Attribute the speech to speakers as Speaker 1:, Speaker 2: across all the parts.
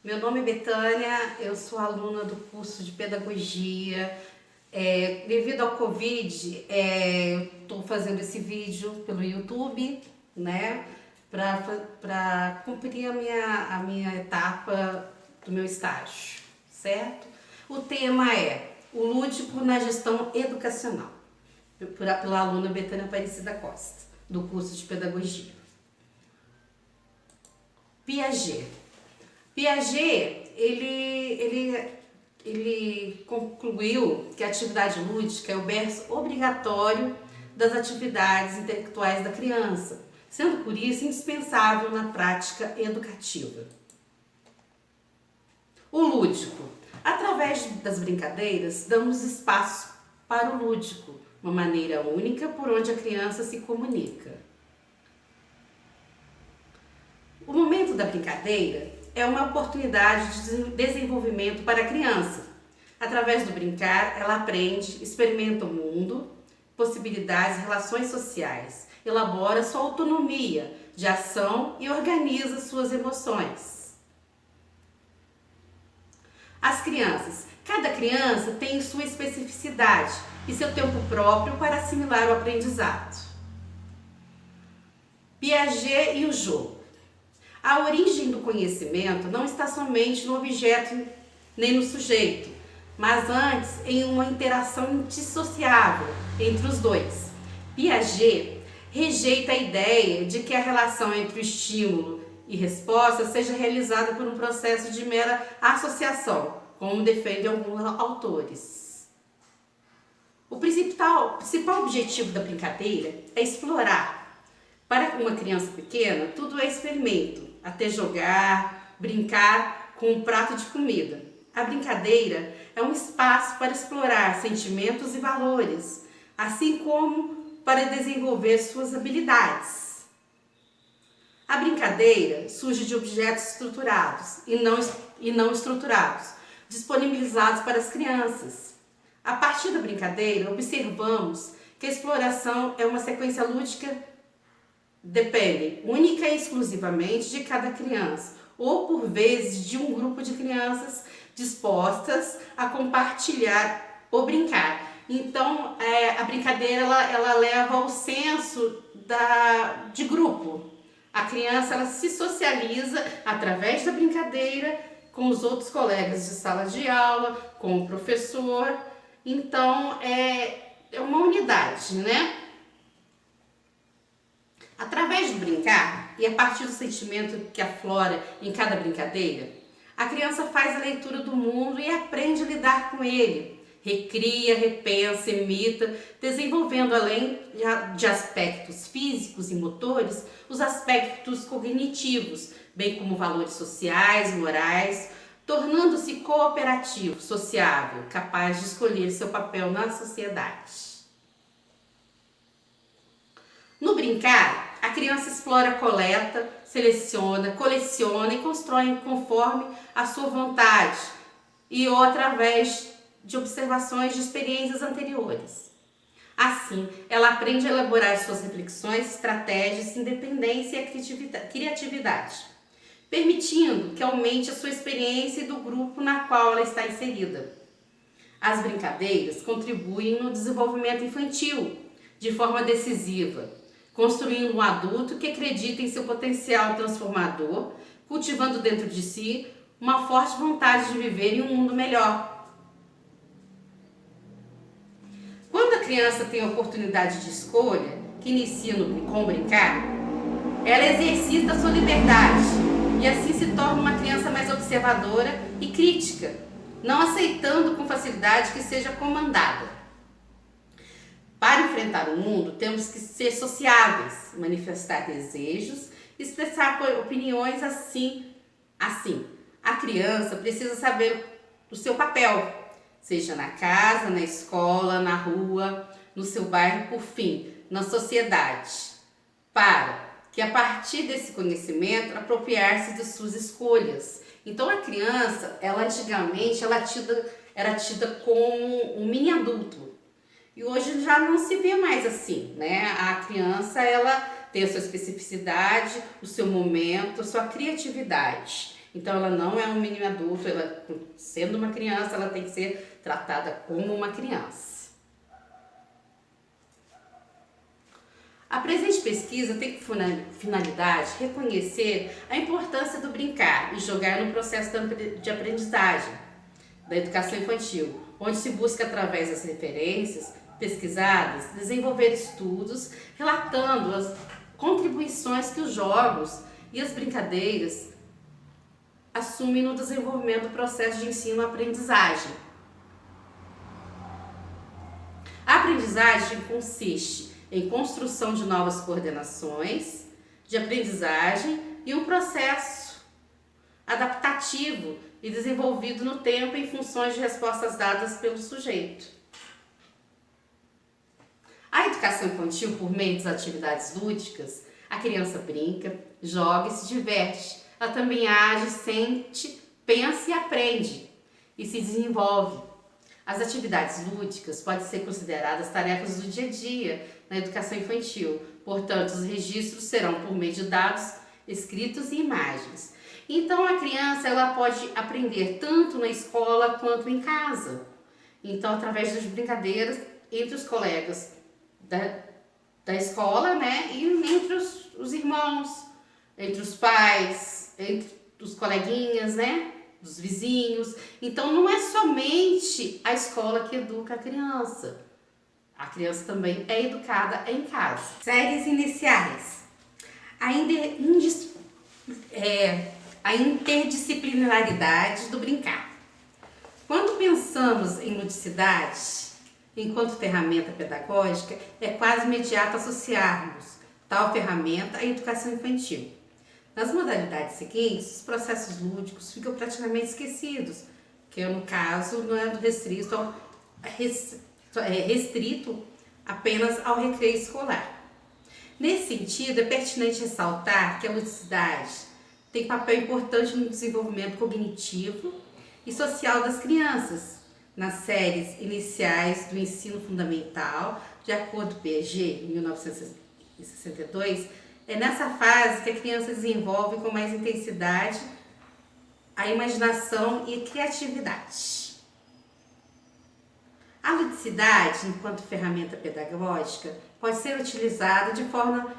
Speaker 1: Meu nome é Betânia, eu sou aluna do curso de Pedagogia. Devido ao Covid, estou fazendo esse vídeo pelo YouTube, né, para cumprir a minha etapa do meu estágio, certo? O tema é o lúdico na gestão educacional, pela aluna Betânia Aparecida Costa, do curso de Pedagogia. Piaget. Piaget, ele concluiu que a atividade lúdica é o berço obrigatório das atividades intelectuais da criança, sendo por isso indispensável na prática educativa. O lúdico. Através das brincadeiras, damos espaço para o lúdico, uma maneira única por onde a criança se comunica. O momento da brincadeira é uma oportunidade de desenvolvimento para a criança. Através do brincar, ela aprende, experimenta o mundo, possibilidades, relações sociais, elabora sua autonomia de ação e organiza suas emoções. As crianças. Cada criança tem sua especificidade e seu tempo próprio para assimilar o aprendizado. Piaget e o jogo. A origem do conhecimento não está somente no objeto nem no sujeito, mas antes em uma interação indissociável entre os dois. Piaget rejeita a ideia de que a relação entre o estímulo e resposta seja realizada por um processo de mera associação, como defendem alguns autores. O principal objetivo da brincadeira é explorar. Para uma criança pequena, tudo é experimento, até jogar, brincar com um prato de comida. A brincadeira é um espaço para explorar sentimentos e valores, assim como para desenvolver suas habilidades. A brincadeira surge de objetos estruturados e não estruturados, disponibilizados para as crianças. A partir da brincadeira, observamos que a exploração é uma sequência lúdica, depende única e exclusivamente de cada criança, ou por vezes de um grupo de crianças dispostas a compartilhar ou brincar. Então, a brincadeira ela leva ao senso de grupo. A criança ela se socializa através da brincadeira com os outros colegas de sala de aula, com o professor. Então, é uma unidade, né? Através do brincar e a partir do sentimento que aflora em cada brincadeira, a criança faz a leitura do mundo e aprende a lidar com ele. Recria, repensa, imita, desenvolvendo além de aspectos físicos e motores, os aspectos cognitivos, bem como valores sociais, morais, tornando-se cooperativo, sociável, capaz de escolher seu papel na sociedade. No brincar, a criança explora, coleta, seleciona, coleciona e constrói conforme a sua vontade ou através de observações de experiências anteriores. Assim, ela aprende a elaborar suas reflexões, estratégias, independência e criatividade, permitindo que aumente a sua experiência e do grupo na qual ela está inserida. As brincadeiras contribuem no desenvolvimento infantil de forma decisiva, construindo um adulto que acredita em seu potencial transformador, cultivando dentro de si uma forte vontade de viver em um mundo melhor. Quando a criança tem a oportunidade de escolha, que inicia com brincar, ela exercita a sua liberdade e assim se torna uma criança mais observadora e crítica, não aceitando com facilidade que seja comandada. Para enfrentar o mundo, temos que ser sociáveis, manifestar desejos, expressar opiniões assim. A criança precisa saber o seu papel, seja na casa, na escola, na rua, no seu bairro, por fim, na sociedade, para que a partir desse conhecimento apropriar-se de suas escolhas. Então a criança, ela antigamente era tida como um mini adulto. E hoje já não se vê mais assim, né? A criança, ela tem a sua especificidade, o seu momento, a sua criatividade. Então ela não é um menino adulto, ela, sendo uma criança, ela tem que ser tratada como uma criança. A presente pesquisa tem como finalidade reconhecer a importância do brincar e jogar no processo de aprendizagem da educação infantil, onde se busca, através das referências pesquisadas, desenvolver estudos relatando as contribuições que os jogos e as brincadeiras assumem no desenvolvimento do processo de ensino-aprendizagem. A aprendizagem consiste em construção de novas coordenações de aprendizagem e um processo adaptativo e desenvolvido no tempo em funções de respostas dadas pelo sujeito. A educação infantil, por meio das atividades lúdicas, a criança brinca, joga e se diverte. Ela também age, sente, pensa e aprende e se desenvolve. As atividades lúdicas podem ser consideradas tarefas do dia a dia na educação infantil. Portanto, os registros serão por meio de dados escritos e imagens. Então, a criança ela pode aprender tanto na escola quanto em casa. Então, através das brincadeiras entre os colegas da escola, né? E entre os irmãos, entre os pais, entre os coleguinhas, né? Dos vizinhos. Então, não é somente a escola que educa a criança. A criança também é educada em casa. Séries iniciais. A interdisciplinaridade do brincar. Quando pensamos em ludicidade, enquanto ferramenta pedagógica, é quase imediato associarmos tal ferramenta à educação infantil. Nas modalidades seguintes, os processos lúdicos ficam praticamente esquecidos, que no caso não é restrito apenas ao recreio escolar. Nesse sentido, é pertinente ressaltar que a ludicidade tem papel importante no desenvolvimento cognitivo e social das crianças. Nas séries iniciais do ensino fundamental, de acordo com o Piaget, em 1962, é nessa fase que a criança desenvolve com mais intensidade a imaginação e a criatividade. A ludicidade, enquanto ferramenta pedagógica, pode ser utilizada de forma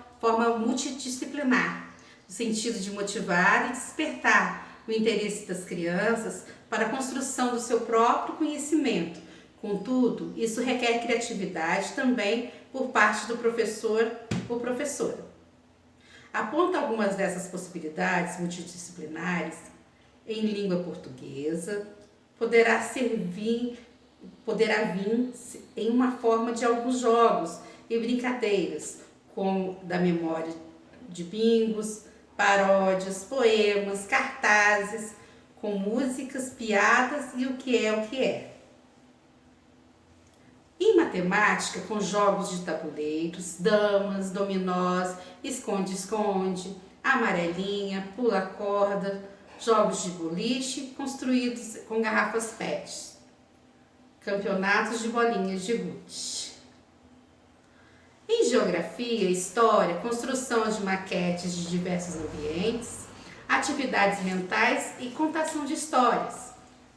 Speaker 1: multidisciplinar, no sentido de motivar e despertar o interesse das crianças para a construção do seu próprio conhecimento. Contudo, isso requer criatividade também por parte do professor ou professora. Aponta algumas dessas possibilidades multidisciplinares em língua portuguesa, poderá vir em uma forma de alguns jogos e brincadeiras, como da memória de bingos, paródias, poemas, cartazes, com músicas, piadas e o que é. Em matemática, com jogos de tabuleiros, damas, dominós, esconde-esconde, amarelinha, pula-corda, jogos de boliche construídos com garrafas PET, campeonatos de bolinhas de gude. Em geografia, história, construção de maquetes de diversos ambientes, atividades mentais e contação de histórias,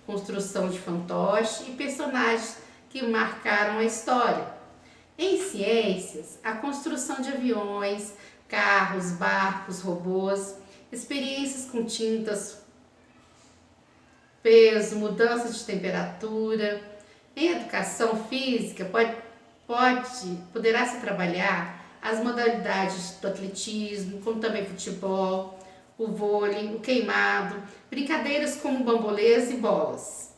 Speaker 1: construção de fantoche e personagens que marcaram a história. Em ciências, a construção de aviões, carros, barcos, robôs, experiências com tintas, peso, mudança de temperatura. Em educação física, poderá se trabalhar as modalidades do atletismo, como também futebol, o vôlei, o queimado, brincadeiras como bambolês e bolas.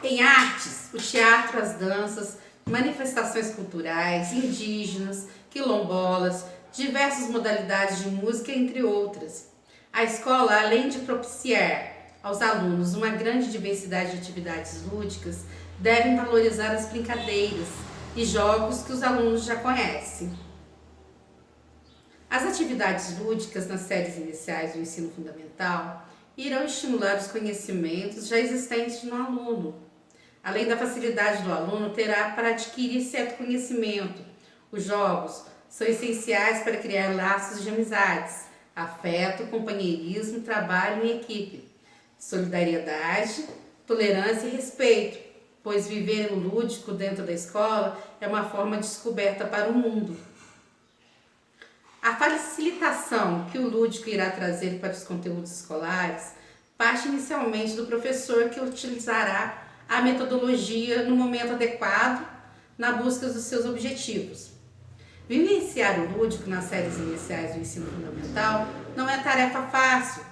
Speaker 1: Em artes, o teatro, as danças, manifestações culturais, indígenas, quilombolas, diversas modalidades de música, entre outras. A escola, além de propiciar aos alunos uma grande diversidade de atividades lúdicas, devem valorizar as brincadeiras e jogos que os alunos já conhecem. As atividades lúdicas nas séries iniciais do ensino fundamental irão estimular os conhecimentos já existentes no aluno. Além da facilidade do aluno, terá para adquirir certo conhecimento. Os jogos são essenciais para criar laços de amizades, afeto, companheirismo, trabalho em equipe, solidariedade, tolerância e respeito, pois viver o lúdico dentro da escola é uma forma de descoberta para o mundo. A facilitação que o lúdico irá trazer para os conteúdos escolares parte inicialmente do professor, que utilizará a metodologia no momento adequado na busca dos seus objetivos. Vivenciar o lúdico nas séries iniciais do ensino fundamental não é tarefa fácil,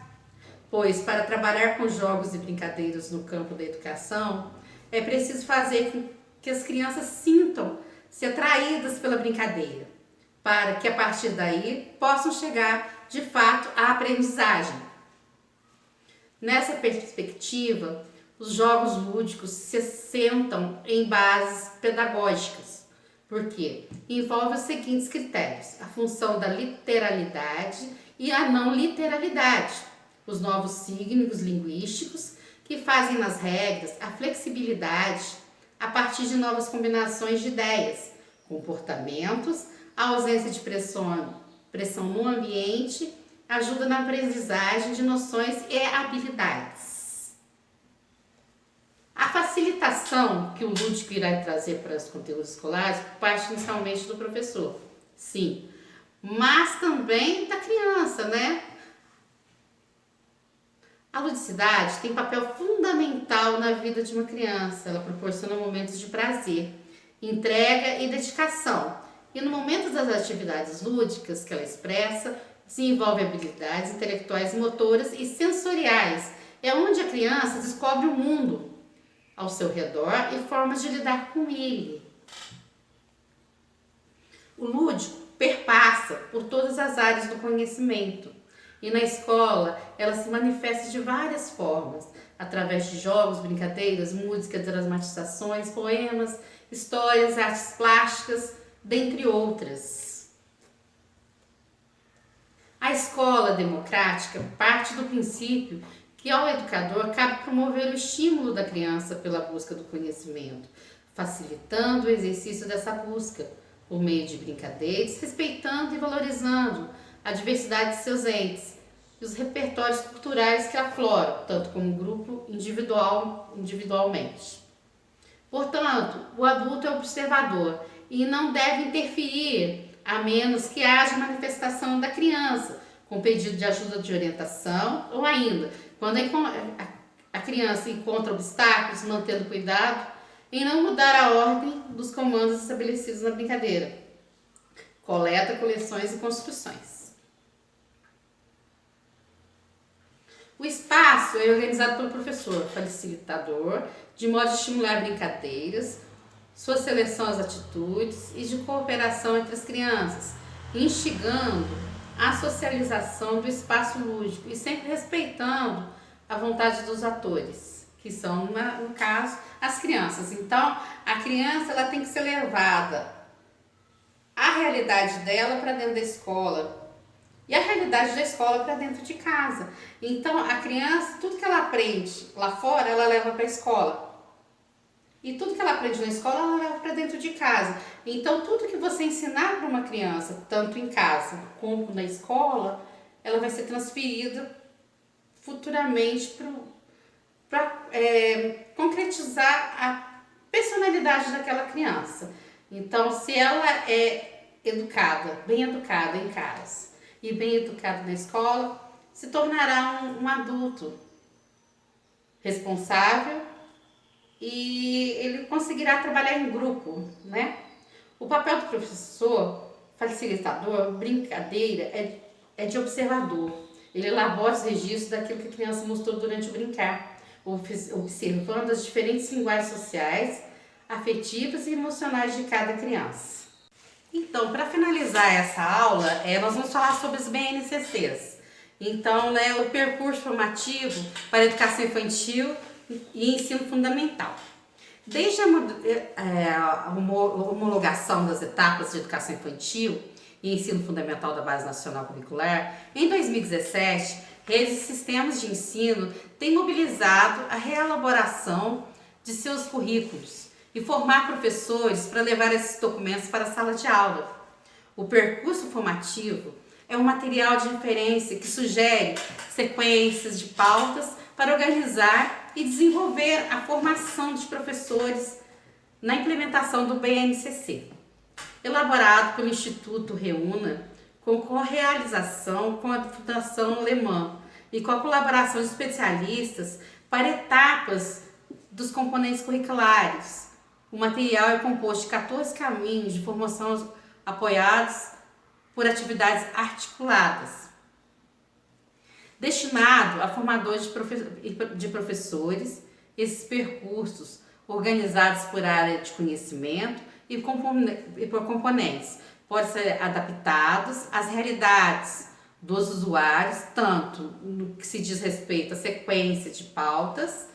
Speaker 1: pois para trabalhar com jogos e brincadeiras no campo da educação, é preciso fazer com que as crianças sintam-se atraídas pela brincadeira, para que a partir daí possam chegar de fato à aprendizagem. Nessa perspectiva, os jogos lúdicos se assentam em bases pedagógicas, porque envolve os seguintes critérios: a função da literalidade e a não literalidade, os novos signos linguísticos que fazem nas regras a flexibilidade a partir de novas combinações de ideias, comportamentos, a ausência de pressão no ambiente, ajuda na aprendizagem de noções e habilidades. A facilitação que o lúdico irá trazer para os conteúdos escolares parte inicialmente do professor, sim, mas também da criança, né? A ludicidade tem papel fundamental na vida de uma criança. Ela proporciona momentos de prazer, entrega e dedicação. E no momento das atividades lúdicas que ela expressa, desenvolve habilidades intelectuais, motoras e sensoriais. É onde a criança descobre o mundo ao seu redor e formas de lidar com ele. O lúdico perpassa por todas as áreas do conhecimento. E na escola, ela se manifesta de várias formas, através de jogos, brincadeiras, música, dramatizações, poemas, histórias, artes plásticas, dentre outras. A escola democrática parte do princípio que ao educador cabe promover o estímulo da criança pela busca do conhecimento, facilitando o exercício dessa busca, por meio de brincadeiras, respeitando e valorizando a diversidade de seus entes e os repertórios culturais que afloram, tanto como grupo individualmente. Portanto, o adulto é observador e não deve interferir, a menos que haja manifestação da criança, com pedido de ajuda de orientação, ou ainda, quando a criança encontra obstáculos, mantendo cuidado em não mudar a ordem dos comandos estabelecidos na brincadeira. Coleta, coleções e construções. O espaço é organizado pelo professor, facilitador, de modo a estimular brincadeiras, sua seleção às atitudes e de cooperação entre as crianças, instigando a socialização do espaço lúdico e sempre respeitando a vontade dos atores, que são, no caso, as crianças. Então, a criança ela tem que ser levada a realidade dela para dentro da escola e a realidade da escola para dentro de casa. Então, a criança, tudo que ela aprende lá fora, ela leva para a escola. E tudo que ela aprende na escola, ela leva para dentro de casa. Então, tudo que você ensinar para uma criança, tanto em casa como na escola, ela vai ser transferida futuramente para concretizar a personalidade daquela criança. Então, se ela é bem educada em casa e bem educada na escola, se tornará um adulto responsável e ele conseguirá trabalhar em grupo, né? O papel do professor, facilitador, brincadeira, é de observador. Ele elabora os registros daquilo que a criança mostrou durante o brincar, observando as diferentes linguagens sociais, afetivas e emocionais de cada criança. Então, para finalizar essa aula, nós vamos falar sobre os BNCCs. Então, o percurso formativo para a educação infantil e ensino fundamental. Desde a homologação das etapas de educação infantil e ensino fundamental da Base Nacional Curricular, em 2017, redes e sistemas de ensino têm mobilizado a reelaboração de seus currículos e formar professores para levar esses documentos para a sala de aula. O percurso formativo é um material de referência que sugere sequências de pautas para organizar e desenvolver a formação dos professores na implementação do BNCC. Elaborado pelo Instituto Reúna, com correalização com a Fundação Alemã e com a colaboração de especialistas para etapas dos componentes curriculares. O material é composto de 14 caminhos de formação apoiados por atividades articuladas, destinado a formadores de professores. Esses percursos, organizados por área de conhecimento e por componentes, podem ser adaptados às realidades dos usuários, tanto no que se diz respeito à sequência de pautas,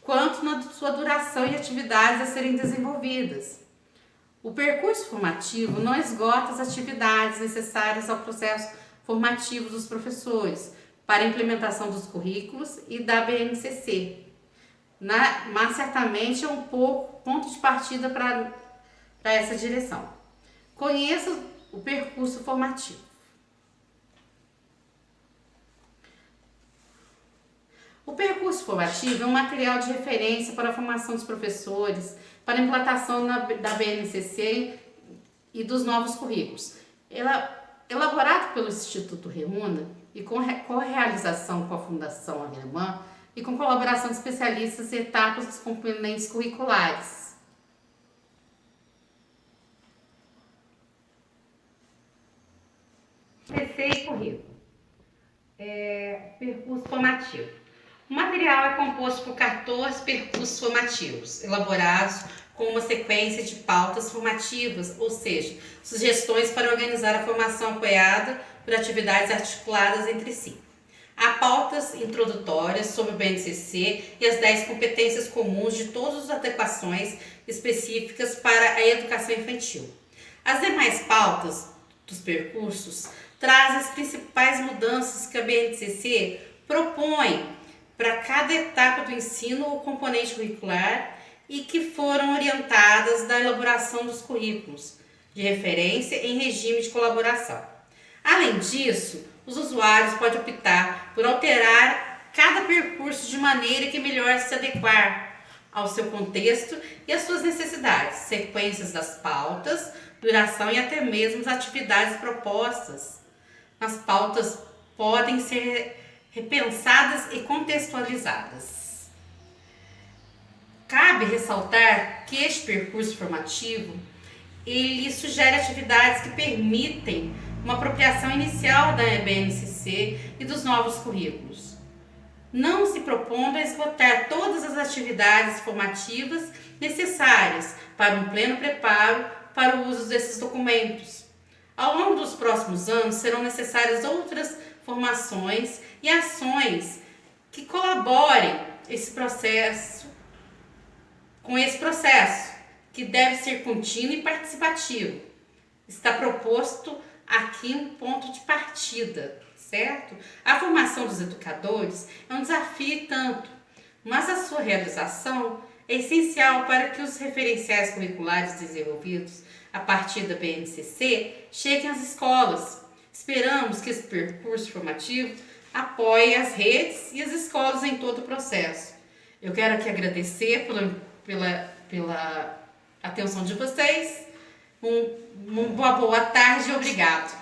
Speaker 1: quanto na sua duração e atividades a serem desenvolvidas. O percurso formativo não esgota as atividades necessárias ao processo formativo dos professores para a implementação dos currículos e da BNCC, mas certamente é um pouco ponto de partida para essa direção. Conheça o percurso formativo. O percurso formativo é um material de referência para a formação dos professores, para a implantação da BNCC e dos novos currículos. Elaborado pelo Instituto Reúna e com realização com a Fundação Alemã e com colaboração de especialistas e etapas dos componentes curriculares. BNCC e currículo. Percurso formativo. O material é composto por 14 percursos formativos, elaborados com uma sequência de pautas formativas, ou seja, sugestões para organizar a formação apoiada por atividades articuladas entre si. Há pautas introdutórias sobre o BNCC e as 10 competências comuns de todas as adequações específicas para a educação infantil. As demais pautas dos percursos trazem as principais mudanças que a BNCC propõe para cada etapa do ensino ou componente curricular e que foram orientadas da elaboração dos currículos de referência em regime de colaboração. Além disso, os usuários podem optar por alterar cada percurso de maneira que melhor se adequar ao seu contexto e às suas necessidades, sequências das pautas, duração e até mesmo as atividades propostas. As pautas podem ser repensadas e contextualizadas. Cabe ressaltar que este percurso formativo ele sugere atividades que permitem uma apropriação inicial da BNCC e dos novos currículos, não se propondo a esgotar todas as atividades formativas necessárias para um pleno preparo para o uso desses documentos. Ao longo dos próximos anos serão necessárias outras formações e ações que colaborem com esse processo, que deve ser contínuo e participativo. Está proposto aqui um ponto de partida, certo? A formação dos educadores é um desafio e tanto, mas a sua realização é essencial para que os referenciais curriculares desenvolvidos a partir da BNCC cheguem às escolas. Esperamos que esse percurso formativo apoie as redes e as escolas em todo o processo. Eu quero aqui agradecer pela atenção de vocês. Uma boa tarde e obrigado.